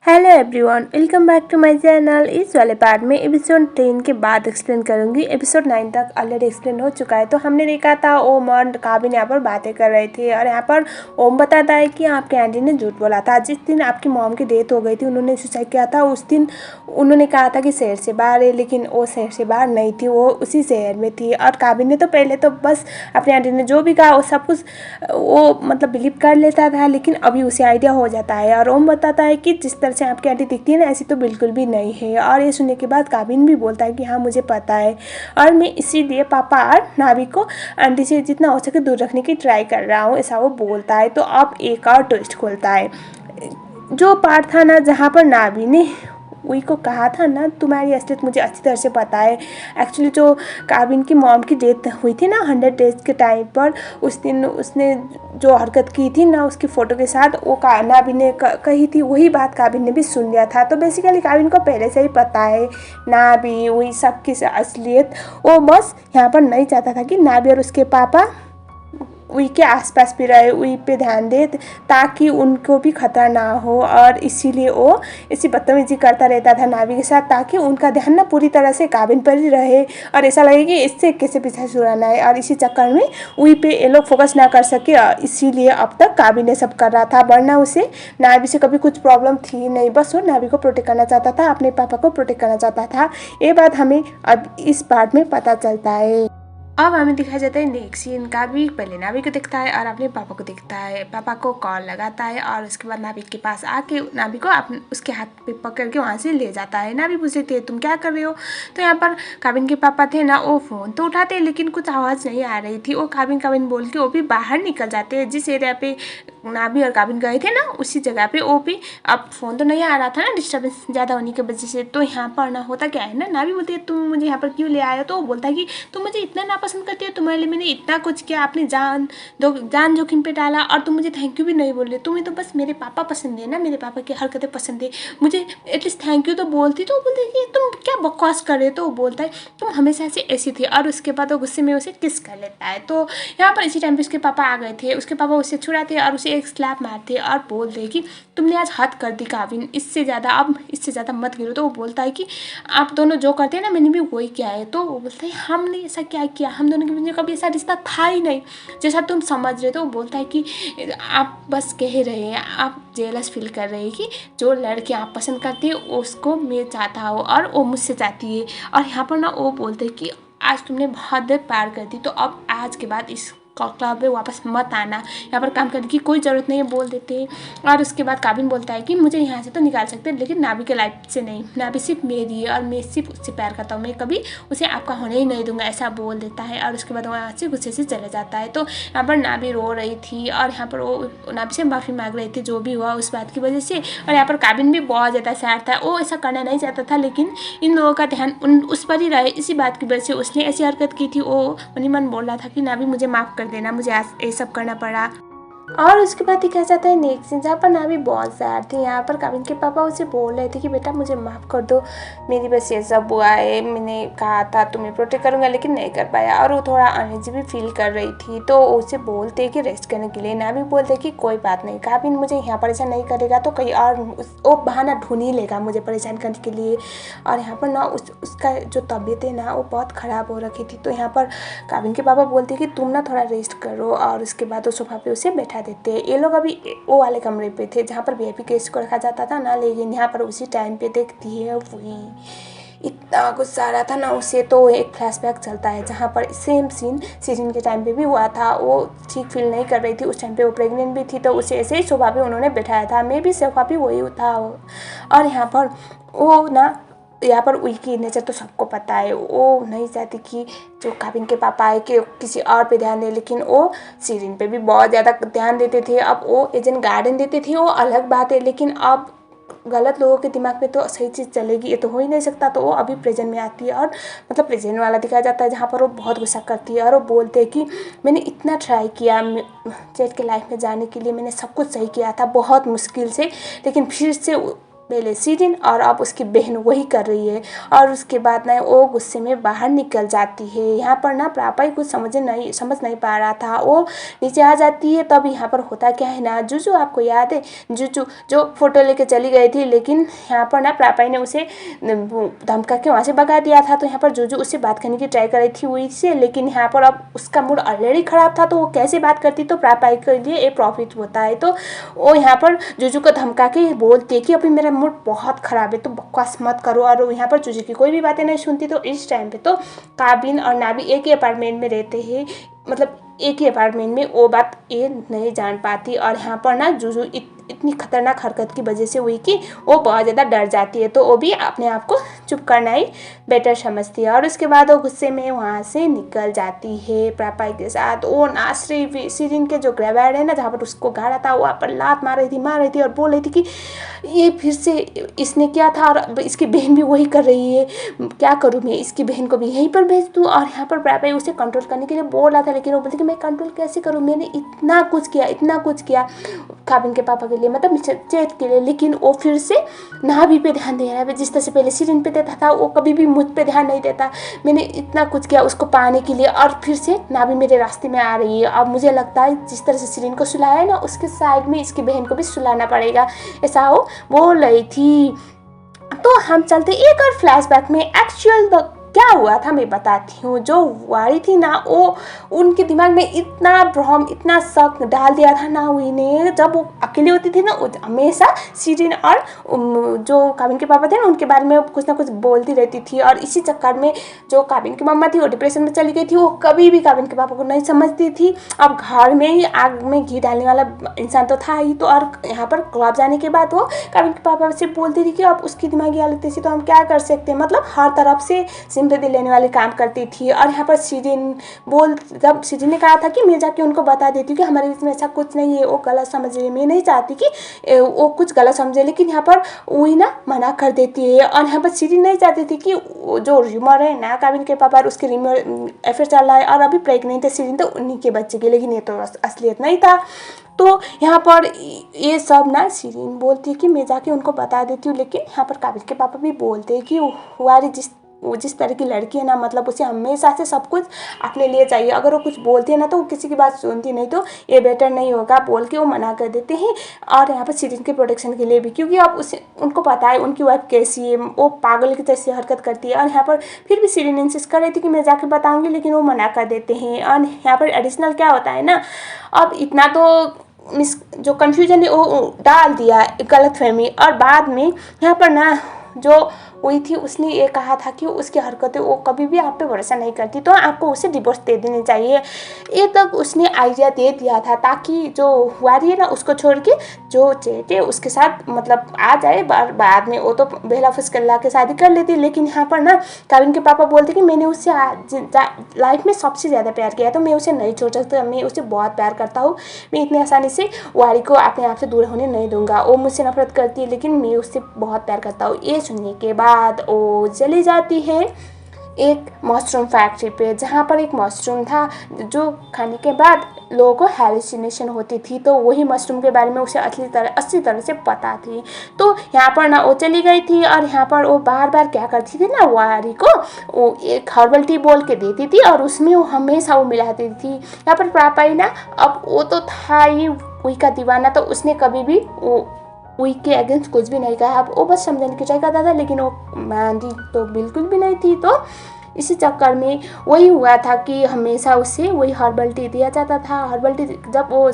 Hello everyone, welcome back to my channel. इस वाले part में एपिसोड 10 के बाद एक्सप्लेन करूंगी। एपिसोड 9 तक ऑलरेडी एक्सप्लेन हो चुका है। तो हमने देखा था ओम और काबिन यहाँ पर बातें कर रहे थे और यहाँ पर ओम बताता है कि आपके आंटी ने झूठ बोला था। जिस दिन आपकी मॉम की डेथ हो गई थी, उन्होंने सुसाइड किया था, उस दिन उन्होंने कहा था कि शहर से बाहर है, लेकिन वो शहर से बाहर नहीं थी, वो उसी शहर में थी। और काबिन ने तो पहले तो बस अपनी आंटी ने जो भी कहा वो सब कुछ वो मतलब बिलीव कर लेता था, लेकिन अभी उसे आइडिया हो जाता है। और ओम बताता है कि जिस तरह से आपकी आंटी दिखती है ना, ऐसी तो बिल्कुल भी नहीं है। और ये सुनने के बाद काबिन भी बोलता है कि हाँ मुझे पता है, और मैं इसीलिए पापा और नाभी को आंटी से जितना हो सके दूर रखने की ट्राई कर रहा हूँ, ऐसा वो बोलता है। तो अब एक और ट्विस्ट खोलता है। जो पार्ट था ना जहाँ पर नाभी ने वही को कहा था ना, तुम्हारी असलियत मुझे अच्छी तरह से पता है। एक्चुअली जो काबिन की मॉम की डेथ हुई थी ना 100 डेज के टाइम पर, उस दिन उसने जो हरकत की थी ना उसकी फ़ोटो के साथ, वो नाबिन ने कही थी, वही बात काबिन ने भी सुन लिया था। तो बेसिकली काबिन को पहले से ही पता है नाबी वही सब की असलियत। वो बस यहाँ पर नहीं चाहता था कि नाबी और उसके पापा उई के आसपास भी रहे, उई पे ध्यान दे, ताकि उनको भी खतरा ना हो। और इसीलिए वो ऐसी बदतमीजी करता रहता था नावी के साथ, ताकि उनका ध्यान ना पूरी तरह से काबिन पर ही रहे और ऐसा लगे कि इससे कैसे पीछा छुड़ाना है। और इसी चक्कर में उई पे ये लोग फोकस ना कर सके, इसीलिए अब तक काबिन ने सब कर रहा था। वरना उसे नावी से कभी कुछ प्रॉब्लम थी नहीं, बस वो नावी को प्रोटेक्ट करना चाहता था, अपने पापा को प्रोटेक्ट करना चाहता था। ये बात हमें अब इस पार्ट में पता चलता है। अब हमें दिखाया जाता है नेक्स्ट सीन। काबिल पहले नाविक को देखता है और अपने पापा को देखता है। पापा को कॉल लगाता है और उसके बाद नाविक के पास आके नाविक को उसके हाथ पे पकड़ के वहाँ से ले जाता है। नाविक पूछते थे तुम क्या कर रहे हो। तो यहाँ पर काबिन के पापा थे ना, वो फ़ोन तो उठाते लेकिन कुछ आवाज़ नहीं आ रही थी। वो काबिन काबिन बोल के वो भी बाहर निकल जाते हैं। जिस एरिया पे नाबी और काबिन गए थे ना उसी जगह पे वो भी, अब फ़ोन तो नहीं आ रहा था ना डिस्टर्बेंस ज़्यादा होने की वजह से। तो यहाँ पर ना होता क्या है ना, नाबी बोलती है तुम मुझे यहाँ पर क्यों ले आए हो। तो वो बोलता है कि तुम मुझे इतना नापसंद करती हो, तुम्हारे लिए मैंने इतना कुछ किया, अपनी जान जोखिम पे डाला और तुम मुझे थैंक यू भी नहीं बोल रहे। तुम्हें तो बस मेरे पापा पसंद है ना, मेरे पापा की हरकतें पसंद है, मुझे एटलीस्ट थैंक यू तो बोलती। तो वो बोलते कि तुम क्या बकवास कर रहे हो। तो वो बोलता है तुम हमेशा से ऐसी थी। और उसके बाद वो गुस्से में उसे किस कर लेता है। तो यहाँ पर इसी टाइम पे उसके पापा आ गए थे। उसके पापा उसे छुड़ाते और उसे एक स्लैप मारते और बोलते कि तुमने आज हद कर दी काबिन, इससे ज़्यादा मत गिरो। तो वो बोलता है कि आप दोनों जो करते हैं ना मैंने भी वही किया है। तो वो बोलता है हमने ऐसा क्या किया, हम दोनों के बीच कभी ऐसा रिश्ता था ही नहीं जैसा तुम समझ रहे। तो वो बोलता है कि आप बस कह रहे हैं, आप जेलस फील कर रहे हैं कि जो लड़की आप पसंद करती है उसको मैं चाहता हूँ और वो मुझसे चाहती है। और यहाँ पर ना वो बोलते हैं कि आज तुमने बहुत देर पार कर दी, तो अब आज के बाद इस क्लब में वापस मत आना, यहाँ पर काम करने की कोई ज़रूरत नहीं है, बोल देते हैं। और उसके बाद काबिन बोलता है कि मुझे यहाँ से तो निकाल सकते हैं लेकिन नाबी के लाइफ से नहीं, नाबी सिर्फ मेरी है और मैं सिर्फ उससे प्यार करता हूँ, मैं कभी उसे आपका होने ही नहीं दूंगा, ऐसा बोल देता है। और उसके बाद वहाँ से गुस्से से चले जाता है। तो यहाँ पर नाबी रो रही थी और यहाँ पर वो नाबी से माफ़ी मांग रही थी जो भी हुआ उस बात की वजह से। और यहाँ पर काबिन भी बहुत ज़्यादा सैड था, वो ऐसा करना नहीं चाहता था, लेकिन इन लोगों का ध्यान उस पर ही रहे, इसी बात की वजह से उसने ऐसी हरकत की थी। वो मन ही मन बोल रहा था कि नाबी मुझे माफ़ कर देना, मुझे ये सब करना पड़ा। और उसके बाद ही कहा जाता है नेक्स्ट सीन, जहाँ पर नाभी बहुत सैड थी। यहाँ पर काबिन के पापा उसे बोल रहे थे कि बेटा मुझे माफ़ कर दो, मेरी बस ये सब हुआ है, मैंने कहा था तुम्हें प्रोटेक्ट करूँगा लेकिन नहीं कर पाया। और वो थोड़ा अनईजी भी फील कर रही थी। तो उसे बोलते कि रेस्ट करने के लिए, नाभी बोलते कि कोई बात नहीं, काबिन मुझे यहाँ परेशान नहीं करेगा तो कहीं और वो बहाना ढूंढ ही लेगा मुझे परेशान करने के लिए। और यहाँ पर ना उसका जो तबीयत है ना वो बहुत ख़राब हो रखी थी। तो यहाँ पर काबिन के पापा बोलते कि तुम ना थोड़ा रेस्ट करो। और उसके बाद वो सोफा पे उसे बैठा देते हैं। ये लोग अभी वो वाले कमरे पे थे जहाँ पर वीआईपी गेस्ट को रखा जाता था ना, लेकिन यहाँ पर उसी टाइम पे देखती है वही इतना गुस्सा आ रहा था ना उसे। तो एक फ्लैशबैक चलता है जहाँ पर सेम सीन सीजन के टाइम पे भी हुआ था। वो ठीक फील नहीं कर रही थी उस टाइम पे, वो प्रेग्नेंट भी थी, तो उसे ऐसे ही सोफा पे उन्होंने बैठाया था, मे भी सोफा पे वही था। और यहाँ पर वो ना, यहाँ पर उनकी नेचर तो सबको पता है, वो नहीं चाहती कि जो काबिन के पापा आए कि किसी और पे ध्यान दे, लेकिन वो सीरीन पे भी बहुत ज़्यादा ध्यान देते थे। अब वो एजेंट गार्डन देते थे वो अलग बात है, लेकिन अब गलत लोगों के दिमाग में तो सही चीज़ चलेगी ये तो हो ही नहीं सकता। तो वो अभी प्रेजेंट में आती है और मतलब प्रेजेंट वाला दिखाया जाता है जहाँ पर वो बहुत गुस्सा करती है और वो बोलते हैं कि मैंने इतना ट्राई किया जेड के लाइफ में जाने के लिए, मैंने सब कुछ सही किया था बहुत मुश्किल से, लेकिन फिर से पहले सीरिन और अब उसकी बहन वही कर रही है। और उसके बाद ना वो गुस्से में बाहर निकल जाती है। यहाँ पर ना प्रापाई कुछ समझ नहीं पा रहा था। वो नीचे आ जाती है। तब यहाँ पर होता क्या है ना, जुजू आपको याद है, जुजू जो फोटो लेके चली गई थी, लेकिन यहाँ पर ना प्रापाई ने उसे धमका के वहाँ से भगा दिया था। तो यहाँ पर जुजू उससे बात करने की ट्राई कर रही थी वही से, लेकिन यहाँ पर अब उसका मूड ऑलरेडी खराब था, तो वो कैसे बात करती तो प्रापाई के लिए एक प्रॉफिट होता है। तो वो यहाँ पर जुजू को धमका के बोलती है कि अभी मेरा मूड बहुत ख़राब है, तो बकवास मत करो। और यहाँ पर जुजू की कोई भी बातें नहीं सुनती। तो इस टाइम पे तो काबिन और नाबी एक ही अपार्टमेंट में रहते हैं, मतलब एक ही अपार्टमेंट में, वो बात ये नहीं जान पाती। और यहाँ पर ना जुजू इतनी खतरनाक हरकत की वजह से हुई कि वो बहुत ज़्यादा डर जाती है। तो वो भी अपने आप को चुप करना ही बेटर समझती है। और उसके बाद वो गुस्से में वहाँ से निकल जाती है प्रापाई के साथ। वो नासरी सीरिन के जो ग्रेवार्ड है ना, जहाँ पर उसको गाड़ा था, वहाँ पर लात मार रही थी और बोल रही थी कि ये फिर से इसने किया था और इसकी बहन भी वही कर रही है, क्या करूँ मैं, इसकी बहन को भी यहीं पर भेज दूँ। और यहाँ पर प्रापाई उसे कंट्रोल करने के लिए बोल रहा था, लेकिन वो बोलती कि मैं कंट्रोल कैसे करूँ, मैंने इतना कुछ किया काबिन के पापा के लिए, मतलब चेत के लिए, लेकिन वो फिर से नाभी पे ध्यान दे रहा है। जिस तरह से पहले सीरिन पे देता था, वो कभी भी मुझ पे ध्यान नहीं देता। मैंने इतना कुछ किया उसको पाने के लिए, और फिर से नाभी मेरे रास्ते में आ रही है। अब मुझे लगता है जिस तरह से सीरिन को सुलाया है ना, उसके साइड में इसकी बहन को भी सुलाना पड़ेगा, ऐसा वो बोल रही थी। तो हम चलते एक और फ्लैशबैक में। एक्चुअल क्या हुआ था मैं बताती हूँ। जो वारी थी ना, वो उनके दिमाग में इतना भ्रम, इतना शक डाल दिया था ना हुई ने। जब वो अकेले होती थी ना, वो हमेशा सीरिन और जो काबिन के पापा थे ना, उनके बारे में कुछ ना कुछ बोलती रहती थी। और इसी चक्कर में जो काबिन की मम्मा थी, वो डिप्रेशन में चली गई थी। वो कभी भी काबिन के पापा को नहीं समझती थी। अब घर में ही आग में घी डालने वाला इंसान तो था ही। तो और यहाँ पर क्लब जाने के बाद वो काबिन के पापा से बोलती थी कि अब उसकी दिमागी हालत ऐसी, तो हम क्या कर सकते हैं। मतलब हर तरफ से सिंपैथी लेने वाले काम करती थी। और यहाँ पर जब सीरिन ने कहा था कि मैं जाके उनको बता देती हूँ कि हमारे बीच में ऐसा कुछ नहीं है, वो गलत समझ रही है, मैं नहीं चाहती कि वो कुछ गलत समझे, लेकिन यहाँ पर वही ना मना कर देती है। और यहाँ पर सीरिन नहीं चाहती थी कि जो र्यूमर है ना, काबिन के पापा और उसके अफेयर चल रहा है और अभी प्रेग्नेंट है सीरिन, तो उन्हीं के बच्चे की, लेकिन ये तो असलियत नहीं था। तो यहाँ पर ये सब ना सीरिन बोलती है कि मैं जाके उनको बता देती हूँ, लेकिन यहाँ पर काबिल के पापा भी बोलते हैं कि वारी जिस तरह की लड़की है ना, मतलब उसे हमेशा से सब कुछ अपने लिए चाहिए। अगर वो कुछ बोलती है ना, तो वो किसी की बात सुनती नहीं, तो ये बेटर नहीं होगा बोल के वो मना कर देते हैं। और यहाँ पर सीरिन के प्रोटेक्शन के लिए भी, क्योंकि अब उनको पता है उनकी वाइफ कैसी है, वो पागल की जैसी हरकत करती है। और यहाँ पर फिर भी सीरिन इंसिस्ट कर रही थी कि मैं जाके बताऊँगी, लेकिन वो मना कर देते हैं। और यहाँ पर एडिशनल क्या होता है ना, अब इतना तो जो कन्फ्यूजन है वो डाल दिया, गलतफहमी। और बाद में यहाँ पर ना जो हुई थी, उसने ये कहा था कि उसकी हरकतें, वो कभी भी आप पे भरोसा नहीं करती, तो आपको उसे डिवोर्स दे देनी चाहिए। ये तक उसने आइडिया दे दिया था, ताकि जो वारी है ना, उसको छोड़ के जो चेट है उसके साथ मतलब आ जाए। बाद में वो तो बेला फुसकल्ला के शादी कर लेती। लेकिन यहाँ पर ना काबिन के पापा बोलते कि मैंने उससे लाइफ में सबसे ज़्यादा प्यार किया, तो मैं उसे नहीं छोड़ सकता, मैं उसे बहुत प्यार करता हूँ, मैं इतनी आसानी से वारी को अपने आप से दूर होने नहीं दूंगा। वो मुझसे नफरत करती है, लेकिन मैं उससे बहुत प्यार करता हूँ। ये सुनने के बाद वो चली जाती है एक मशरूम फैक्ट्री पे, जहाँ पर एक मशरूम था जो खाने के बाद लोगों को हैलुसिनेशन होती थी। तो वही मशरूम के बारे में उसे अच्छी तरह से पता थी। तो यहाँ पर ना वो चली गई थी। और यहाँ पर वो बार बार क्या करती थी ना, वारी को वो एक हर्बल टी बोल के देती थी, और उसमें वो हमेशा वो मिलाती थी। यहाँ पर प्रापाई ना, अब वो तो था ही वही का दीवाना, तो उसने कभी भी वही के अगेंस्ट कुछ भी नहीं कहा। अब वो बस समझाने की ट्राई करता था, लेकिन वो मानती तो बिल्कुल भी नहीं थी। तो इसी चक्कर में वही हुआ था कि हमेशा उसे वही हर्बल टी दिया जाता था। हर्बल टी जब वो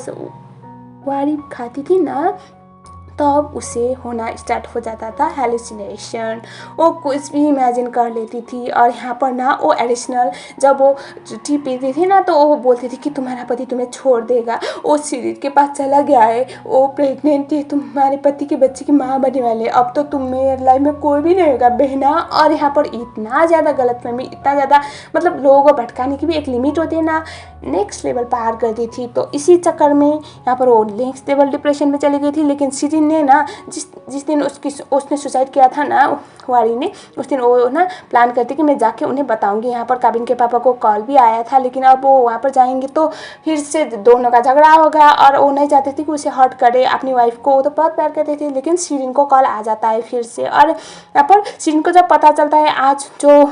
वारी खाती थी ना, तब उसे होना स्टार्ट हो जाता था हैलुसिनेशन। वो कुछ भी इमेजिन कर लेती थी। और यहाँ पर ना वो एडिशनल जब वो टी पीती थी ना, तो वो बोलती थी कि तुम्हारा पति तुम्हें छोड़ देगा, वो सीरिन के पास चला गया है, वो प्रेग्नेंट है, तुम्हारे पति के बच्चे की माँ बनने वाले, अब तो तुम मेरे लाइफ में कोई भी नहीं होगा बहना। और यहाँ पर इतना ज़्यादा गलतफहमी, इतना ज़्यादा मतलब लोगों को भटकाने की भी एक लिमिट होती है ना, नेक्स्ट लेवल पार कर दी थी। तो इसी चक्कर में यहाँ पर वो नेक्स्ट लेवल डिप्रेशन में चली गई थी। लेकिन सीरिन ने ना जिस दिन उसने सुसाइड किया था ना वारी ने, उस दिन वो ना प्लान करती कि मैं जाके उन्हें बताऊंगी। यहाँ पर काबिन के पापा को कॉल भी आया था, लेकिन अब वो वहाँ पर जाएंगे तो फिर से दोनों का झगड़ा होगा और वो नहीं चाहते थे कि उसे हर्ट करे अपनी वाइफ को। वो तो बहुत प्यार करते थे, लेकिन शिरीन को कॉल आ जाता है फिर से। और यहाँ पर शिरीन को जब पता चलता है आज जो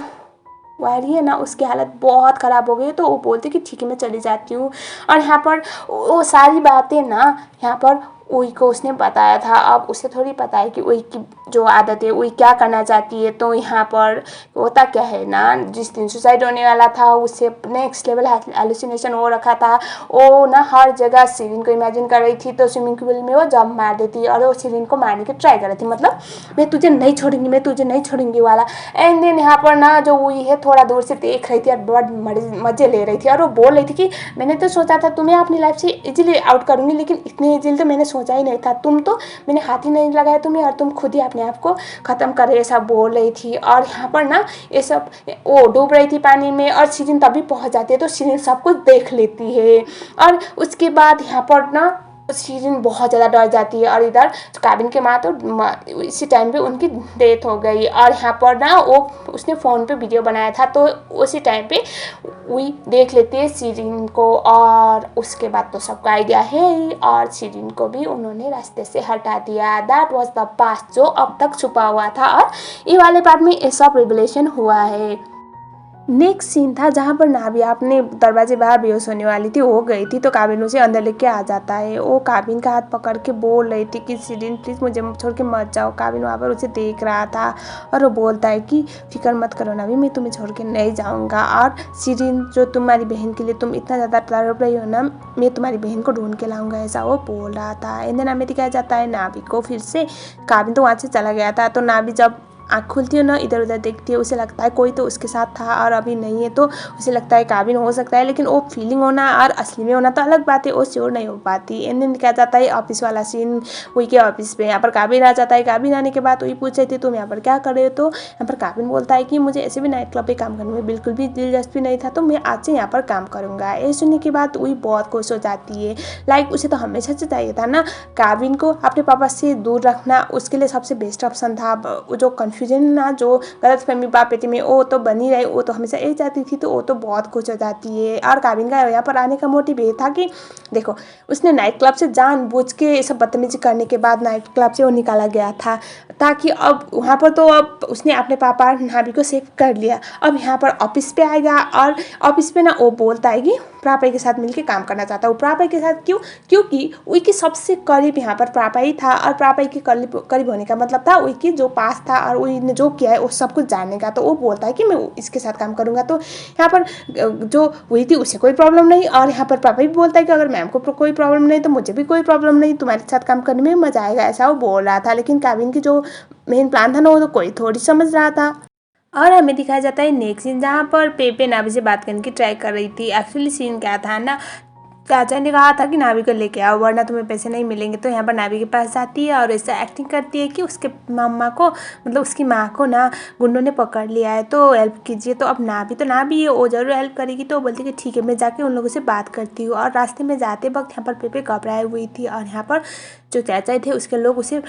वायरी है ना उसकी हालत बहुत ख़राब हो गई, तो वो बोलती कि ठीक है मैं चली जाती हूँ। और यहाँ पर वो सारी बातें ना यहाँ पर उई को उसने बताया था। अब उसे थोड़ी पता है कि उई की जो आदत है, उई क्या करना चाहती है। तो यहाँ पर होता क्या है ना, जिस दिन सुसाइड होने वाला था उससे नेक्स्ट लेवल हेलुसिनेशन हो रखा था। वो ना हर जगह शिरीन को इमेजिन कर रही थी, तो स्विमिंग पूल में वो जंप मार देती और वो शिरीन को मारने की ट्राई कर रही थी, मतलब मैं तुझे नहीं छोड़ूंगी, मैं तुझे नहीं छोड़ूंगी वाला। एंड देन यहाँ पर ना जो उई है थोड़ा दूर से देख रही थी और बहुत मज़े ले रही थी, और वो बोल रही थी कि मैंने तो सोचा था तुम्हें अपनी लाइफ से इजीली आउट करूँगी, लेकिन इतनी इजीली तो मैंने सोचा ही नहीं था। तुम तो मैंने हाथ ही नहीं लगाया तुम्हें, और तुम खुद ही अपने आप को ख़त्म कर रहे, ऐसा बोल रही थी। और यहाँ पर ना ये सब वो डूब रही थी पानी में, और शिरीन तभी पहुँच जाती है, तो शिरीन सब कुछ देख लेती है। और उसके बाद यहाँ पर ना शिरीन बहुत ज़्यादा डर जाती है। और इधर काबिन के माँ तो इसी टाइम पे उनकी डेथ हो गई। और यहाँ पर ना वो उसने फ़ोन पे वीडियो बनाया था, तो उसी टाइम पे वही देख लेती है शिरीन को। और उसके बाद तो सबका आइडिया है ही, और शिरीन को भी उन्होंने रास्ते से हटा दिया। दैट वॉज द पास्ट जो अब तक छुपा हुआ था, और ये वाले पार्ट में ये सब रिवलेशन हुआ है। नेक्स्ट सीन था जहाँ पर नाबिया अपने दरवाजे बाहर बेहोश होने वाली थी, हो गई थी, तो काबिन उसे अंदर लेके आ जाता है। वो काबिन का हाथ पकड़ के बोल रही थी कि शिरीन प्लीज़ मुझे छोड़ के मत जाओ। काबिन वहाँ पर उसे देख रहा था और वो बोलता है कि फिक्र मत करो नाबी, मैं तुम्हें छोड़ के नहीं जाऊँगा। और शिरीन जो तुम्हारी बहन के लिए तुम इतना ज़्यादा तड़प रही हो ना, मैं तुम्हारी बहन को ढूंढ के लाऊंगा, ऐसा वो बोल रहा था। इंदन हमें दिखाया जाता है नाबी को फिर से। काबिन तो वहाँ से चला गया था, तो नाबी जब आँख खुलती है ना, इधर उधर देखती है, उसे लगता है कोई तो उसके साथ था और अभी नहीं है, तो उसे लगता है काबिन हो सकता है। लेकिन वो फीलिंग होना और असली में होना तो अलग बात है, वो श्योर नहीं हो पाती। एंड देन क्या जाता है ऑफिस वाला सीन, वही के ऑफिस पे। यहाँ पर काबिन आ जाता है। काबिन आने के बाद वही पूछ रही थी तुम यहाँ पर क्या कर रहे हो, तो यहाँ पर काबिन बोलता है कि मुझे ऐसे भी नाइट क्लब पे काम करने में बिल्कुल भी दिलचस्पी नहीं था, तो मैं आज से यहाँ पर काम करूँगा। ये सुनने के बाद वही बहुत खुश हो जाती है। लाइक उसे तो हमेशा से चाहिए था ना काबिन को अपने पापा से दूर रखना, उसके लिए सबसे बेस्ट ऑप्शन था। जो कन्फ्यूजन ना, जो गलत फहमी बाप बेटे में, वो तो बनी रही, वो तो हमेशा यही चाहती थी, तो वो तो बहुत खुश हो जाती है। और काबिन का यहाँ पर आने का मोटिव ये था कि देखो उसने नाइट क्लब से जानबूझ के ये सब बदतमीजी करने के बाद नाइट क्लब से वो निकाला गया था, ताकि अब वहाँ पर तो अब उसने अपने पापा नाबी को सेव कर लिया। अब यहाँ पर ऑफिस पे आएगा, और ऑफिस पे ना वो बोलता है कि प्रापा के साथ मिलके काम करना चाहता हूँ। प्रापा के साथ क्यों? क्योंकि उनकी सबसे करीब यहाँ पर प्रापा ही था, और प्रापा के करीब होने का मतलब था उनकी जो पास था और उन्होंने जो किया है वो सब कुछ जानने का। तो वो बोलता है कि मैं इसके साथ काम करूँगा। तो यहाँ पर जो हुई थी उसे कोई प्रॉब्लम नहीं, और यहाँ पर पापा भी बोलता है कि अगर मैम को कोई प्रॉब्लम नहीं तो मुझे भी कोई प्रॉब्लम नहीं, तुम्हारे साथ काम करने में मजा आएगा, ऐसा वो बोल रहा था। लेकिन काबिन की जो मेन प्लान था ना, वो तो कोई थोड़ी समझ रहा था। और हमें दिखाया जाता है नेक्स्ट सीन जहाँ पर पेपे नाबी से बात करने की ट्राई कर रही थी। एक्चुअली सीन क्या था ना, चाचा ने कहा था कि नाबी को लेके आओ वरना तुम्हें पैसे नहीं मिलेंगे। तो यहाँ पर नाबी के पास जाती है और ऐसा एक्टिंग करती है कि उसके मम्मा को, मतलब उसकी माँ को ना गुंडों ने पकड़ लिया है, तो हेल्प कीजिए। तो अब नाबी है, वो ज़रूर हेल्प करेगी। तो बोलती कि ठीक है मैं जाके उन लोगों से बात करती हूँ। और रास्ते में जाते वक्त यहाँ पर पेपे घबराई हुई थी, और यहाँ पर जो चाचा थे उसके लोग उसे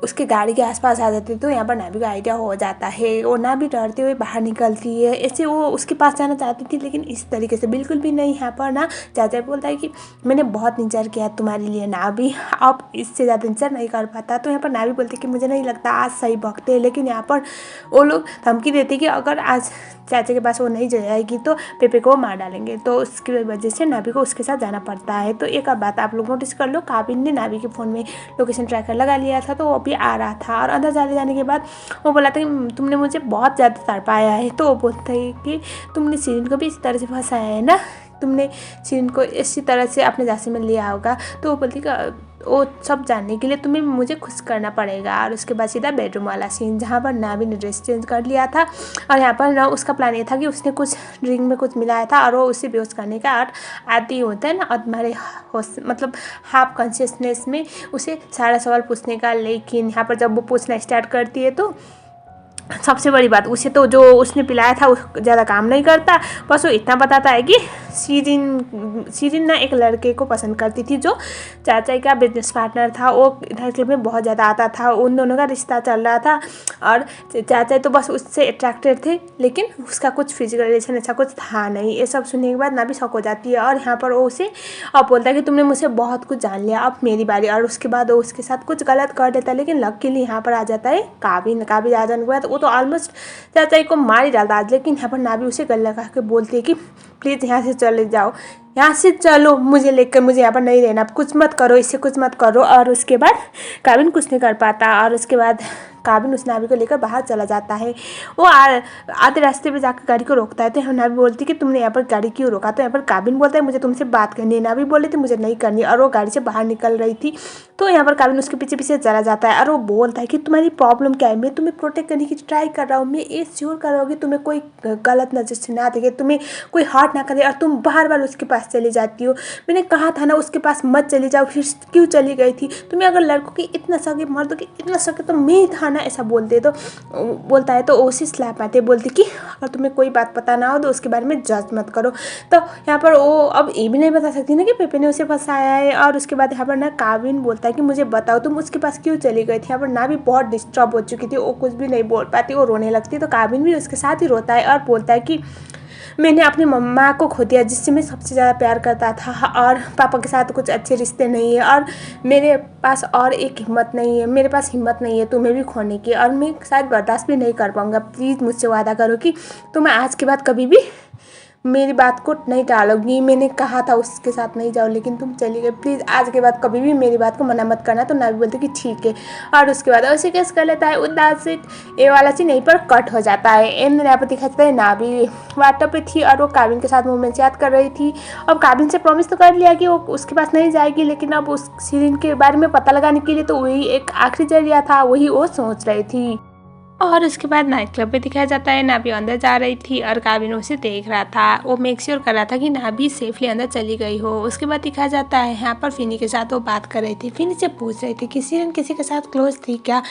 उसके गाड़ी के आसपास आ जाते, तो यहाँ पर नाबी का आइडिया हो जाता है। वो नाबी डरते हुए बाहर निकलती है। ऐसे वो उसके पास जाना चाहती थी, लेकिन इस तरीके से बिल्कुल भी नहीं। यहाँ पर ना चाचा बोलता है कि मैंने बहुत इंतजार किया तुम्हारे लिए नाबी, अब इससे ज़्यादा इंतजार नहीं कर पाता। तो यहाँ पर नाबी बोलती कि मुझे नहीं लगता आज सही वक्त है। लेकिन यहाँ पर वो लोग धमकी देते कि अगर आज चाचा के पास वो नहीं जाएगी तो पेपे को मार डालेंगे। तो उसकी वजह से नाबी को उसके साथ जाना पड़ता है। तो एक बात आप लोग नोटिस कर लो, काबिन ने नाबी के फ़ोन में लोकेशन ट्रैकर लगा लिया था, तो वो भी आ रहा था। और अंदर जाने के बाद वो बोला था कि तुमने मुझे बहुत ज़्यादा तड़पाया है। तो वो बोलता है कि तुमने शिरीन को भी इसी तरह से फंसाया है ना, तुमने शिरीन को इसी तरह से अपने झांसे में लिया होगा। तो वो बोलती कि वो सब जानने के लिए तुम्हें मुझे खुश करना पड़ेगा। और उसके बाद सीधा बेडरूम वाला सीन जहाँ पर नाबी ने ड्रेस चेंज कर लिया था, और यहाँ पर ना उसका प्लान ये था कि उसने कुछ ड्रिंक में कुछ मिलाया था और वो उसे बेहोश करने का। और आदि होता है ना तुम्हारे मतलब हाफ कॉन्शियसनेस में उसे सारा सवाल पूछने का। लेकिन यहाँ पर जब वो पूछना स्टार्ट करती है तो सबसे बड़ी बात, उसे तो जो उसने पिलाया था ज़्यादा काम नहीं करता, बस वो इतना बताता है कि शीरिन ना एक लड़के को पसंद करती थी जो चाचा का बिजनेस पार्टनर था। वो नाइट क्लब में बहुत ज़्यादा आता था, उन दोनों का रिश्ता चल रहा था और चाचा तो बस उससे अट्रैक्टेड थे, लेकिन उसका कुछ फिजिकल रिलेशन ऐसा कुछ था नहीं। ये सब सुनने के बाद नाभी शौक हो जाती है और यहाँ पर वो उसे अब बोलता है कि तुमने मुझसे बहुत कुछ जान लिया, अब मेरी बारी। और उसके बाद वो उसके साथ कुछ गलत कर देता है, लेकिन लकीली यहाँ पर आ जाता है काबिन आ जाने के बाद वो तो ऑलमोस्ट चाचा को मार ही डालता है। लेकिन यहाँ पर नाभी उसे गले लगा के बोलती है कि प्लीज़ यहाँ से चले जाओ, यहाँ से चलो, मुझे लेकर, मुझे यहाँ पर नहीं रहना, कुछ मत करो, इससे कुछ मत करो। और उसके बाद काबिन कुछ नहीं कर पाता और उसके बाद काबिन उस नाभी को लेकर बाहर चला जाता है। वो आधे रास्ते पे जाकर गाड़ी को रोकता है, तो हम नाभी बोलती है कि तुमने यहाँ पर गाड़ी क्यों रोका। तो यहाँ पर काबिन बोलता है मुझे तुमसे बात करनी है। नाभी बोल रही थी मुझे नहीं करनी, और वो गाड़ी से बाहर निकल रही थी। तो यहाँ पर काबिन उसके पीछे पीछे चला जाता है और वो बोलता है कि तुम्हारी प्रॉब्लम क्या है, मैं तुम्हें प्रोटेक्ट करने की ट्राई कर रहा हूँ, मैं ये श्योर कर रहा हूँ कि तुम्हें कोई गलत नज़र से ना देखे, तुम्हें कोई हर्ट ना करे, और तुम बार बार उसके पास चली जाती हो। मैंने कहा था ना उसके पास मत चली जाओ, फिर क्यों चली गई थी। तुम्हें अगर लड़कों की इतना सके, मर्दों की इतना सके तो मैं ही था ना, ऐसा बोलते। तो बोलता है तो उसे स्लैप आते, बोलती कि अगर तुम्हें कोई बात पता ना हो तो उसके बारे में जज मत करो। तो यहाँ पर वो अब ये भी नहीं बता सकती ना कि पेपे ने उसे फंसाया है। और उसके बाद यहाँ पर ना काबिन बोलता है कि मुझे बताओ तुम उसके पास क्यों चली गई थी। यहाँ पर ना भी बहुत डिस्टर्ब हो चुकी थी, वो कुछ भी नहीं बोल पाती, वो रोने लगती। तो काबिन भी उसके साथ ही रोता है और बोलता है कि मैंने अपनी मम्मा को खो दिया जिससे मैं सबसे ज़्यादा प्यार करता था, और पापा के साथ कुछ अच्छे रिश्ते नहीं है, और मेरे पास और एक हिम्मत नहीं है, मेरे पास हिम्मत नहीं है तुम्हें भी खोने की, और मैं शायद बर्दाश्त भी नहीं कर पाऊँगा। प्लीज़ मुझसे वादा करो कि तुम आज के बाद कभी भी मेरी बात को नहीं टालोगी। मैंने कहा था उसके साथ नहीं जाओ, लेकिन तुम चली गई, प्लीज़ आज के बाद कभी भी मेरी बात को मना मत करना। तो नाभी बोलते कि ठीक है, और उसके बाद उसे केस कर लेता है। उदास से ये वाला सीन यहीं पर कट हो जाता है। एंड यहाँ पर दिखाता है नाभी वाटर पे थी और वो काबिन के साथ मोमेंट्स याद कर रही थी। अब काबिन से प्रॉमिस तो कर लिया कि वो उसके पास नहीं जाएगी, लेकिन अब उस शीरिन के बारे में पता लगाने के लिए तो वही एक आखिरी जरिया था, वही वो सोच रही थी। और उसके बाद नाइट क्लब में दिखाया जाता है नाभी अंदर जा रही थी और काबिन उसे देख रहा था। वो मेक श्योर कर रहा था कि नाभी सेफली अंदर चली गई हो। उसके बाद दिखाया जाता है यहाँ पर फिनी के साथ वो बात कर रही थी। फिनी से पूछ रही थी कि शीरिन किसी के साथ क्लोज थी क्या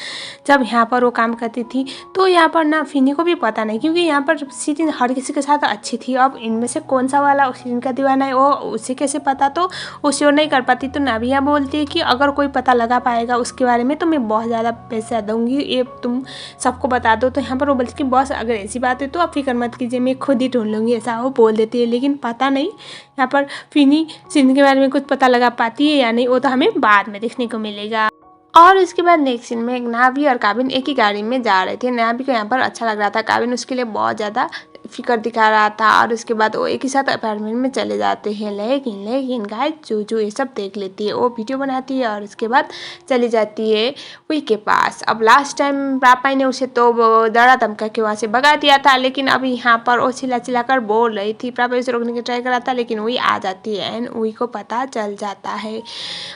जब यहाँ पर वो काम करती थी। तो यहाँ पर ना फिनी को भी पता नहीं, क्योंकि यहाँ पर शीरिन हर किसी के साथ अच्छी थी। अब इनमें से कौन सा वाला शीरिन का दीवाना है वो उसे कैसे पता, तो वो श्योर नहीं कर पाती। तो नाभी यहाँ बोलती है कि अगर कोई पता लगा पाएगा उसके बारे में तो मैं बहुत ज़्यादा पैसा दूँगी, ये तुम सबको बता दो। तो यहाँ पर वो बोलती कि बॉस अगर ऐसी बात है तो आप फिक्र मत कीजिए, मैं खुद ही ढूंढ लूँगी, ऐसा वो बोल देती है। लेकिन पता नहीं यहाँ पर फिनी शीरिन के बारे में कुछ पता लगा पाती है या नहीं, वो तो हमें बाद में देखने को मिलेगा। और इसके बाद नेक्स्ट सीन में नाभी और काबिन एक ही गाड़ी में जा रहे थे। नाभी को यहाँ पर अच्छा लग रहा था, काबिन उसके लिए बहुत ज़्यादा फिक्र दिखा रहा था। और उसके बाद वो एक ही साथ अपार्टमेंट में चले जाते हैं। लेकिन गाइस जूजू ये सब देख लेती है, वो वीडियो बनाती है और उसके बाद चली जाती है उई के पास। अब लास्ट टाइम पापा ने उसे तो डरा धमका के वहाँ से भगा दिया था, लेकिन अब यहाँ पर वो चिल्ला कर बोल रही थी। पापा उसे रोकने की ट्राई कर रहा था, लेकिन वही आ जाती है एंड उई को पता चल जाता है।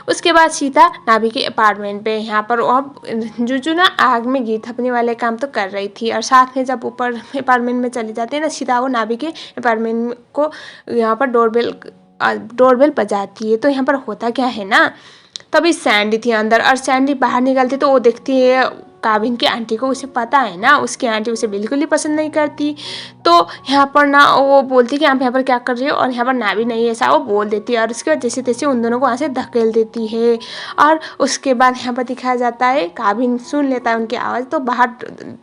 उसके बाद सीधा नाभी के अपार्टमेंट पे यहाँ पर अब जूजू ना आग में घी थपने वाले काम तो कर रही थी, और साथ में जब ऊपर अपार्टमेंट में चली जाती है ना, सीधा वो नाभी के अपार्टमेंट को यहाँ पर डोरबेल बजाती है। तो यहाँ पर होता क्या है ना, तभी सैंडी थी अंदर, और सैंडी बाहर निकलती तो वो देखती है काबिन की आंटी को। उसे पता है ना उसकी आंटी उसे बिल्कुल ही पसंद नहीं करती। तो यहाँ पर ना वो बोलती कि आप यहाँ पर क्या कर रही हो, और यहाँ पर नाभी नहीं, ऐसा वो बोल देती है। और उसके बाद जैसे तैसे उन दोनों को वहाँ से धकेल देती है। और उसके बाद यहाँ पर दिखाया जाता है काबिन सुन लेता है उनकी आवाज़, तो बाहर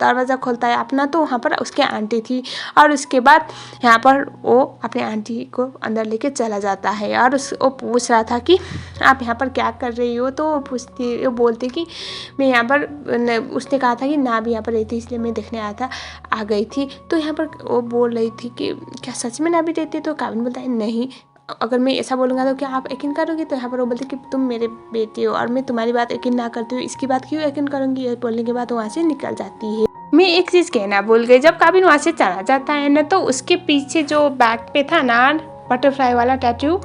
दरवाज़ा खोलता है अपना, तो वहाँ पर उसकी आंटी थी। और उसके बाद यहाँ पर वो अपने आंटी को अंदर लेके चला जाता है, और वो पूछ रहा था कि आप यहाँ पर क्या कर रही हो। तो वो बोलती कि मैं यहाँ पर, उसने कहा था कि नाभी यहाँ पर रहती इसलिए मैं देखने आ गई थी। तो यहाँ पर वो बोल रही थी कि क्या सच में नाभी रहती है। तो काबिन बोलता है नहीं, अगर मैं ऐसा बोलूँगा तो क्या आप यकीन करोगे। तो यहाँ पर वो बोलती कि तुम मेरे बेटे हो और मैं तुम्हारी बात यकीन ना करती हूँ, इसकी बात क्यों यकीन करूँगी। ये बोलने के बाद वहाँ से निकल जाती है। मैं एक चीज़ कहना भूल गई, जब काबिन वहाँ से चला जाता है ना, तो उसके पीछे जो बैक पे था ना बटरफ्लाई वाला टैटू,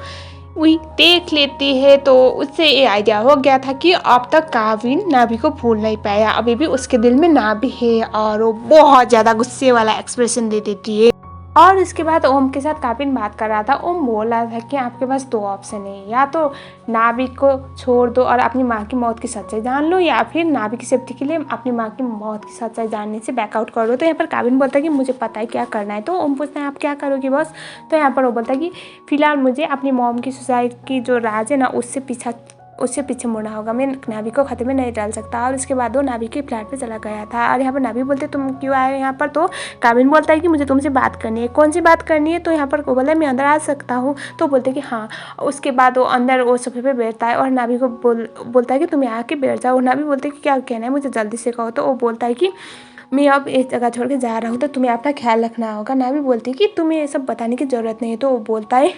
वही देख लेती है। तो उससे ये आइडिया हो गया था कि अब तक काबिन नाभी को भूल नहीं पाया, अभी भी उसके दिल में नाभी है। और वो बहुत ज़्यादा गुस्से वाला एक्सप्रेशन दे देती है। और उसके बाद ओम के साथ काबिन बात कर रहा था। ओम बोल रहा था कि आपके पास 2 ऑप्शन है, या तो नाभिक को छोड़ दो और अपनी माँ की मौत की सच्चाई जान लो, या फिर नाभिक की सेफ्टी के लिए अपनी माँ की मौत की सच्चाई जानने से बैकआउट कर दो। तो यहाँ पर काबिन बोलता है कि मुझे पता है क्या करना है। तो ओम पूछता है आप क्या करोगे बॉस। तो यहाँ पर वो बोलता है कि फिलहाल मुझे अपनी मॉम की सुसाइड की जो राज है ना उससे पीछे मुड़ना होगा। मैं नाभिक को खतरे में नहीं डाल सकता। और उसके बाद वो नाभिक के फ्लैट पे चला गया था। और यहाँ पर नाभिक बोलते तुम क्यों आए हो यहाँ पर। तो काबिन बोलता है कि मुझे तुमसे बात करनी है। कौन सी बात करनी है। तो यहाँ पर वो बोलता है मैं अंदर आ सकता हूँ। तो बोलते कि हाँ। उसके बाद वो अंदर वो सोफे पे बैठता है और नाभिक को बोलता है कि तुम यहाँ के बैठ जाओ। नाभिक बोलते कि क्या कहना है मुझे जल्दी से कहो। तो वो बोलता है कि मैं अब इस जगह छोड़ के जा रहा हूँ, तो तुम्हें अपना ख्याल रखना होगा। नाभिक बोलती है कि तुम्हें ये सब बताने की ज़रूरत नहीं है। तो वो बोलता है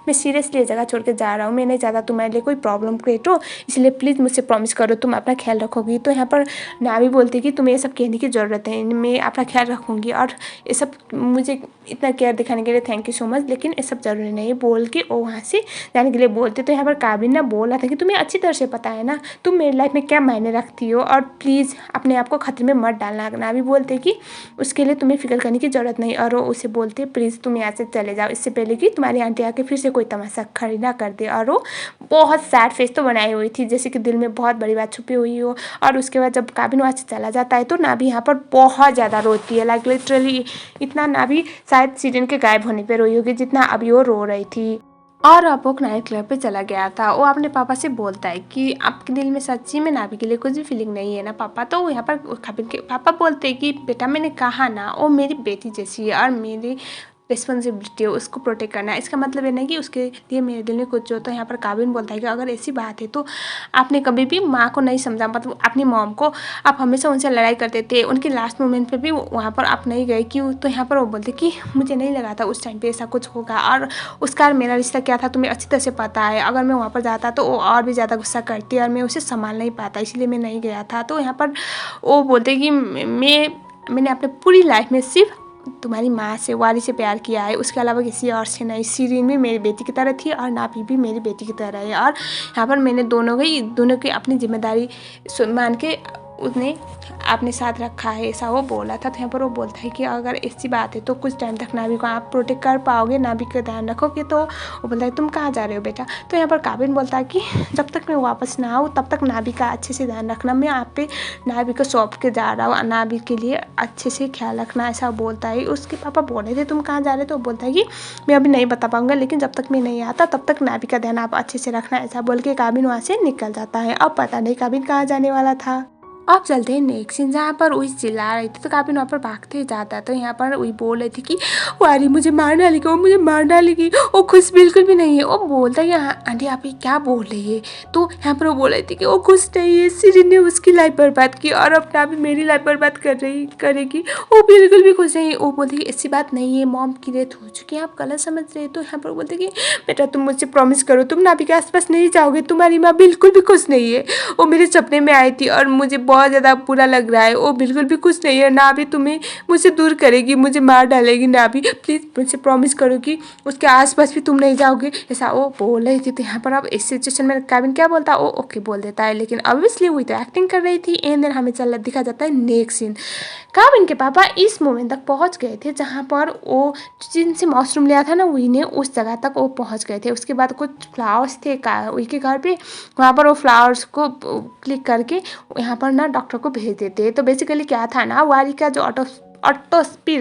मैं सीरियसली ये जगह छोड़ के जा रहा हूँ, मैं नहीं चाहता तुम्हारे लिए कोई प्रॉब्लम क्रिएट हो, इसलिए प्लीज़ मुझसे प्रॉमिस करो तुम अपना ख्याल रखोगी। तो यहाँ पर नाभिक बोलती है कि तुम्हें ये सब कहने की ज़रूरत है, मैं अपना ख्याल रखूँगी और ये सब मुझे इतना केयर दिखाने के लिए थैंक यू सो मच, लेकिन ये सब ज़रूरी नहीं है बोल के वो वहाँ से जाने के लिए बोलते। तो यहाँ पर काबिन ना बोल रहा था कि तुम्हें अच्छी तरह से पता है ना तुम मेरी लाइफ में क्या मायने रखती हो, और प्लीज़ अपने आप को खतरे में मत डालना। नाभिक बोलते कि उसके लिए तुम्हें फिक्र करने की ज़रूरत नहीं, और वो उसे बोलते प्लीज़ तुम यहाँ से चले जाओ, इससे पहले कि तुम्हारी आंटी आके फिर से कोई तमाशा खड़ी ना कर दे। और वो बहुत सैड फेस तो बनाई हुई थी, जैसे कि दिल में बहुत बड़ी बात छुपी हुई हो। और उसके बाद जब काबिन वहाँ से चला जाता है तो नाभी यहाँ पर बहुत ज़्यादा रोती है, लाइक लिटरली इतना नाभी शायद सीजन के गायब होने पर रोई होगी जितना अभी वो रो रही थी। और अब वो नाइट क्लब पे चला गया था। वो अपने पापा से बोलता है कि आपके दिल में सच्ची में नाभी के लिए कुछ भी फीलिंग नहीं है ना पापा। तो यहाँ पर काबिन के पापा बोलते हैं कि बेटा मैंने कहा ना वो मेरी बेटी जैसी है और मेरी रिस्पॉन्सिबिलिटी है उसको प्रोटेक्ट करना है। इसका मतलब ये नहीं कि उसके लिए मेरे दिल में कुछ हो। तो यहाँ पर काबिन बोलता है कि अगर ऐसी बात है तो आपने कभी भी माँ को नहीं समझा, मतलब अपनी मॉम को आप हमेशा उनसे लड़ाई करते थे, उनके लास्ट मोमेंट पे भी वहाँ पर आप नहीं गए क्यों। तो यहाँ पर वो बोलते कि मुझे नहीं लगा था उस टाइम पे ऐसा कुछ होगा, और उसका मेरा रिश्ता क्या था तुम्हें अच्छी तरह से पता है। अगर मैं वहाँ पर जाता तो वो और भी ज़्यादा गुस्सा करती और मैं उसे संभाल नहीं पाता, इसलिए मैं नहीं गया था। तो यहाँ पर वो बोलते कि मैंने अपने पूरी लाइफ में सिर्फ तुम्हारी माँ से वारी से प्यार किया है, उसके अलावा किसी और से नहीं। सीरीन भी मेरी बेटी की तरह थी और नाभी भी मेरी बेटी की तरह है, और यहाँ पर मैंने दोनों की अपनी जिम्मेदारी मान के उसने अपने साथ रखा है, ऐसा वो बोला था। तो यहाँ पर वो बोलता है कि अगर ऐसी बात है तो कुछ टाइम तक नाभी को आप प्रोटेक्ट कर पाओगे, नाभी का ध्यान रखोगे। तो वो बोलता है तुम कहाँ जा रहे हो बेटा। तो यहाँ पर काबिन बोलता है कि जब तक मैं वापस ना आऊँ तब तक नाभी का अच्छे से ध्यान रखना, मैं आप पे नाभी को सौंप के जा रहा हूँ, नाभी के लिए अच्छे से ख्याल रखना, ऐसा बोलता है। उसके पापा बोल रहे थे तुम कहाँ जा रहे, तो बोलता है कि मैं अभी नहीं बता पाऊँगा, लेकिन जब तक मैं नहीं आता तब तक नाभी का ध्यान आप अच्छे से रखना, ऐसा बोल के काबिन वहाँ से निकल जाता है। अब पता नहीं काबिन कहाँ जाने वाला था। अब चलते हैं नेक्स्ट सीन, जहाँ पर वही चिल्ला रही थी तो काबिन वहाँ पर भागते जाता है। तो यहाँ पर वही बोल रही थी कि वारी मुझे मार डालेगी, वो मुझे मार डालेगी, वो खुश बिल्कुल भी नहीं है। वो बोलता है कि आंटी आप ये क्या बोल रही है। तो यहाँ पर वो बोल रही थी कि वो खुश नहीं है, सीरीन ने उसकी लाइफ बर्बाद की और अब ना भी मेरी लाइफ बर्बाद करेगी, वो बिल्कुल भी खुश नहीं है। वो बोलती है ऐसी बात नहीं है, मॉम की डेथ हो चुकी है, आप गलत समझ रहे। तो यहाँ पर बोलते कि बेटा तुम मुझसे प्रॉमिस करो तुम नाभी के आसपास नहीं जाओगे, तुम्हारी माँ बिल्कुल भी खुश नहीं है, वो मेरे सपने में आई थी और मुझे बहुत ज़्यादा बुरा लग रहा है, वो बिल्कुल भी खुश नहीं है, ना भी तुम्हें मुझसे दूर करेगी, मुझे मार डालेगी, ना भी प्लीज़ मुझसे प्रॉमिस करो कि उसके आसपास भी तुम नहीं जाओगे, ऐसा वो बोल रही थी। तो यहाँ पर अब इस सिचुएशन में काबिन क्या बोलता है, वो ओके बोल देता है, लेकिन ऑब्वियसली वही तो एक्टिंग कर रही थी। एंड देन हमें चल दिखा जाता है नेक्स्ट सीन। काबिन के पापा इस मोमेंट तक पहुँच गए थे जहाँ पर वो जिनसे मॉशरूम लिया था ना वही ने, उस जगह तक वो पहुँच गए थे। उसके बाद कुछ फ्लावर्स थे वही के घर पे, वहाँ पर वो फ्लावर्स को क्लिक करके यहाँ पर ना डॉक्टर को भेज देते। तो बेसिकली क्या था ना, वारी का जो ऑटोस्पी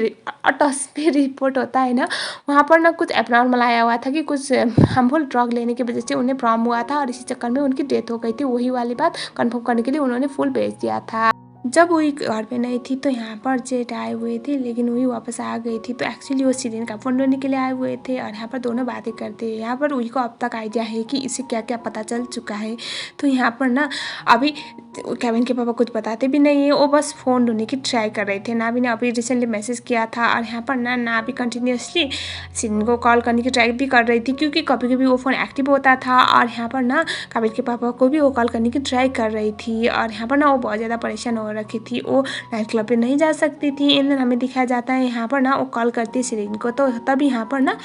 रिपोर्ट होता है ना, वहाँ पर ना कुछ एबनॉर्मल आया हुआ था कि कुछ हार्मफुल ड्रग लेने की वजह से उन्हें प्रॉब्लम हुआ था और इसी चक्कर में उनकी डेथ हो गई थी। वही वाली बात कंफर्म करने के लिए उन्होंने फुल भेज दिया था। जब वही घर पे नहीं थी तो यहाँ पर जेट आए हुए थे, लेकिन वही वापस आ गई थी। तो एक्चुअली वो सीरीन का फ़ोन लेने के लिए आए हुए थे और यहाँ पर दोनों बातें करते हैं। यहाँ पर वही को अब तक आइडिया है कि इसे क्या क्या पता चल चुका है। तो यहाँ पर ना अभी केविन के पापा कुछ बताते भी नहीं है, वो बस फ़ोन ढूंढने की ट्राई कर रहे थे। नाभी ने अभी रिसेंटली मैसेज किया था और यहाँ पर नाभी कंटिन्यूसली सीरीन को कॉल करने की ट्राई भी कर रही थी, क्योंकि कभी कभी वो फ़ोन एक्टिव होता था और यहाँ पर ना काबिल के पापा को भी वो कॉल करने की ट्राई कर रही थी। और यहाँ पर ना वो बहुत ज़्यादा परेशान हो रखी थी, वो नाइट क्लब पे नहीं जा सकती थी। इन हमें दिखाया जाता है यहाँ पर ना वो कॉल करती है सीरीन को, तो तब यहाँ पर ना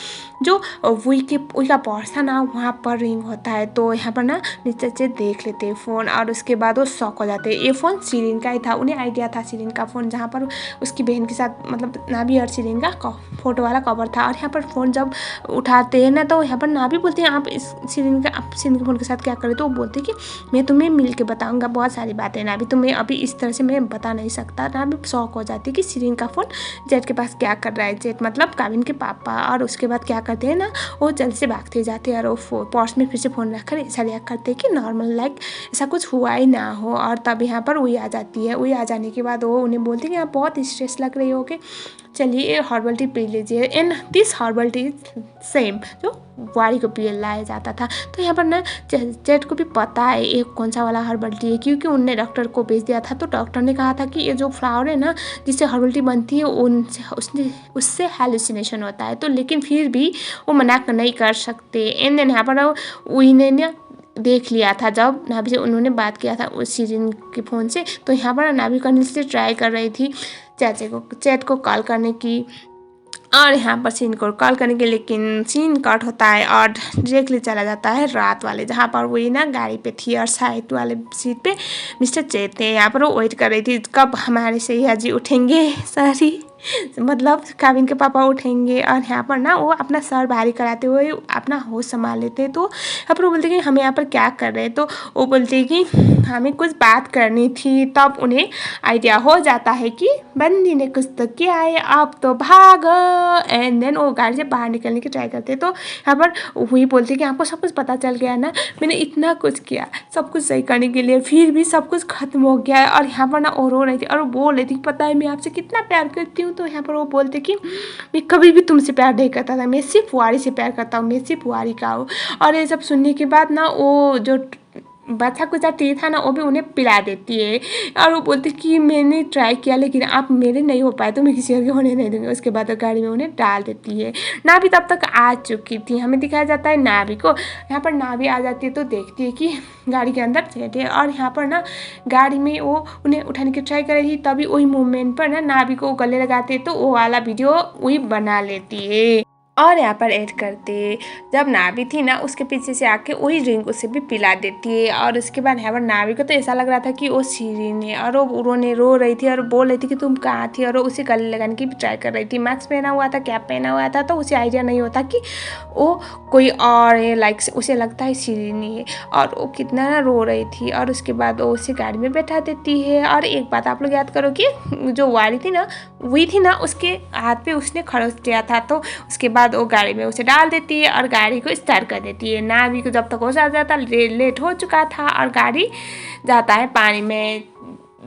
जो वही का पर्स था ना वहाँ पर रिंग होता है। तो यहाँ पर ना नीचे से देख लेते हैं फ़ोन और उसके बाद वो शॉक हो जाते हैं। ये फ़ोन शिरीन का ही था, उन्हें आइडिया था शिरीन का फ़ोन, जहाँ पर उसकी बहन के साथ मतलब नाभी और शिरीन का फ़ोटो वाला कवर था। और यहाँ पर फ़ोन जब उठाते हैं ना तो यहाँ पर नाभी बोलती है आप इस शिरीन के फ़ोन के साथ क्या करे, तो वो बोलते कि मैं तुम्हें मिल के बताऊँगा बहुत सारी बातें नाभी, तुम्हें अभी इस तरह से मैं बता नहीं सकता। नाभी शॉक हो जाती है कि शिरीन का फ़ोन जेड के पास क्या कर रहा है। जेड मतलब काविन के पापा। और उसके बाद क्या करते हैं ना, वो जल्द से भागते जाते हैं और वो पर्स में फिर से फ़ोन रखकर ऐसा रिएक्ट करते हैं कि नॉर्मल लाइक ऐसा कुछ हुआ ही ना हो। और तब यहाँ पर वही आ जाती है। वही आ जाने के बाद वो उन्हें बोलती है कि आप बहुत स्ट्रेस लग रही हो, कि चलिए हर्बल टी पी लीजिए। And this herbal tea same जो वारी को पी लाया जाता था। तो यहाँ पर ना जेड को भी पता है ये कौन सा वाला हर्बल टी है, क्योंकि उनने डॉक्टर को भेज दिया था। तो डॉक्टर ने कहा था कि ये जो फ्लावर है ना जिससे हर्बल टी बनती है उससे हेलुसिनेशन होता है। तो लेकिन फिर भी वो मना नहीं कर सकते। एंड देन यहाँ पर उन्हें ना देख लिया था जब नाभी से उन्होंने बात किया था उस शिरीन के फ़ोन से। तो यहाँ पर नाभी करने से ट्राई कर रही थी चैट को कॉल करने की, और यहाँ पर सीन को कॉल करने के, लेकिन सीन कट होता है और डायरेक्टली चला जाता है रात वाले, जहाँ पर वही ना गाड़ी पे थी और साइड वाले सीट पे मिस्टर चेत थे। यहाँ पर वो वेट कर रही थी कब हमारे सैया जी उठेंगे, सॉरी मतलब काविन के पापा उठेंगे। और यहाँ पर ना वो अपना सर भारी कराते हुए अपना होश संभाल लेते हैं। तो यहाँ पर वो बोलते कि हम यहाँ पर क्या कर रहे हैं, तो वो बोलते कि हमें कुछ बात करनी थी। तब उन्हें आइडिया हो जाता है कि बंदी ने कुछ तो किया है, अब तो भागो। एंड देन वो गाड़ी से बाहर निकलने की ट्राई करते। तो यहाँ पर वही बोलते कि आपको सब कुछ पता चल गया ना, मैंने इतना कुछ किया सब कुछ सही करने के लिए, फिर भी सब कुछ खत्म हो गया है। और यहाँ पर ना वो रो रही थी और वो बोल रही थी पता है मैं आपसे कितना प्यार करती हूँ। तो यहाँ पर वो बोलते कि मैं कभी भी तुमसे प्यार नहीं करता था, मैं सिर्फ वारी से प्यार करता हूँ, मैं सिर्फ वारी का हूँ। और ये सब सुनने के बाद ना वो जो बचा कुचा टी था ना वो भी उन्हें पिला देती है। और वो बोलती कि मैंने ट्राई किया लेकिन आप मेरे नहीं हो पाए तो मैं किसी और के होने नहीं दूँगी। उसके बाद गाड़ी में उन्हें डाल देती है। नाभी तब तक आ चुकी थी, हमें दिखाया जाता है नाभी को। यहाँ पर नाभी आ जाती है तो देखती है कि गाड़ी के अंदर सेट है। और यहाँ पर ना गाड़ी में वो उन्हें उठाने की ट्राई कर रही थी, तभी वही मूवमेंट पर ना नाभी को गले लगाते तो वो वाला वीडियो वही बना लेती है। और यहाँ पर ऐड करते जब नाभी थी ना उसके पीछे से आके वही ड्रिंक उसे भी पिला देती है। और उसके बाद यहाँ पर नाभी को तो ऐसा लग रहा था कि वो शिरीन है, और वो उन्होंने रो रही थी और बोल रही थी कि तुम कहाँ थी, और वो उसे गले लगाने की भी ट्राई कर रही थी। मास्क पहना हुआ था, कैप पहना हुआ था, तो उसे आइडिया नहीं होता कि वो कोई और है, लाइक उसे लगता है शिरीन ही है। और वो कितना ना रो रही थी। और उसके बाद वो उसे गाड़ी में बैठा देती है। और एक बात आप लोग याद करो कि जो वारी थी ना वही थी ना उसके हाथ पे उसने खरोच दिया था। तो उसके बाद वो गाड़ी में उसे डाल देती है और गाड़ी को स्टार्ट कर देती है। नाभी को जब तक होश आ जाता लेट हो चुका था और गाड़ी जाता है पानी में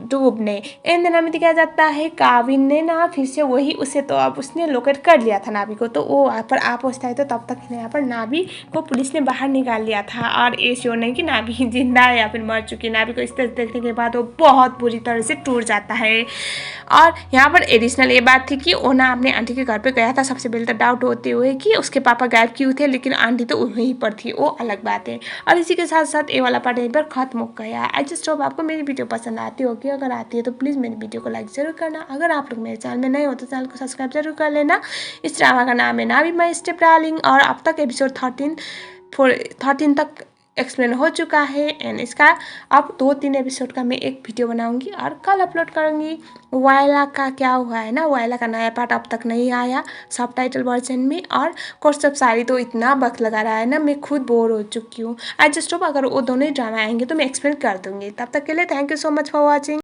डूबने। इन दिनों में दिखाया जाता है काविन ने ना फिर से वही उसे तो अब उसने लोकेट कर लिया था नाभी को। तो वो वहाँ पर आ पहुँचता है। तो तब तक यहाँ पर नाभी को पुलिस ने बाहर निकाल लिया था। और ये श्योर नहीं कि नाभी जिंदा है या फिर मर चुकी है। नाभी को इस तरह देखने के बाद वो बहुत बुरी तरह से टूट जाता है। और यहाँ पर एडिशनल ये बात थी कि वो ना अपने आंटी के घर पे गया था सबसे पहले तो डाउट होते हुए कि उसके पापा गायब क्यों थे, लेकिन आंटी तो वहीं पर थी, वो अलग बात है। और इसी के साथ साथ ये वाला पार्ट यहीं पर खत्म हो गया। आई जस्ट होप आपको मेरी वीडियो पसंद आती होगी। अगर आती है तो प्लीज़ मेरी वीडियो को लाइक ज़रूर करना। अगर आप लोग मेरे चैनल में नए हो तो चैनल को सब्सक्राइब जरूर कर लेना। इस ड्रामा का नाम है नाभी माई स्टेप डार्लिंग। और अब तक एपिसोड 13 तक एक्सप्लेन हो चुका है। एंड इसका अब 2-3 एपिसोड का मैं एक वीडियो बनाऊंगी और कल अपलोड करूंगी। वायला का क्या हुआ है ना, वायला का नया पार्ट अब तक नहीं आया सबटाइटल वर्जन में। और कोर्स ऑफ सारी तो इतना वक्त लगा रहा है ना, मैं खुद बोर हो चुकी हूँ। आई जस्ट होप अगर वो दोनों ही ड्रामा आएंगे तो मैं एक्सप्लेन कर दूँगी। तब तक के लिए thank you so much for watching.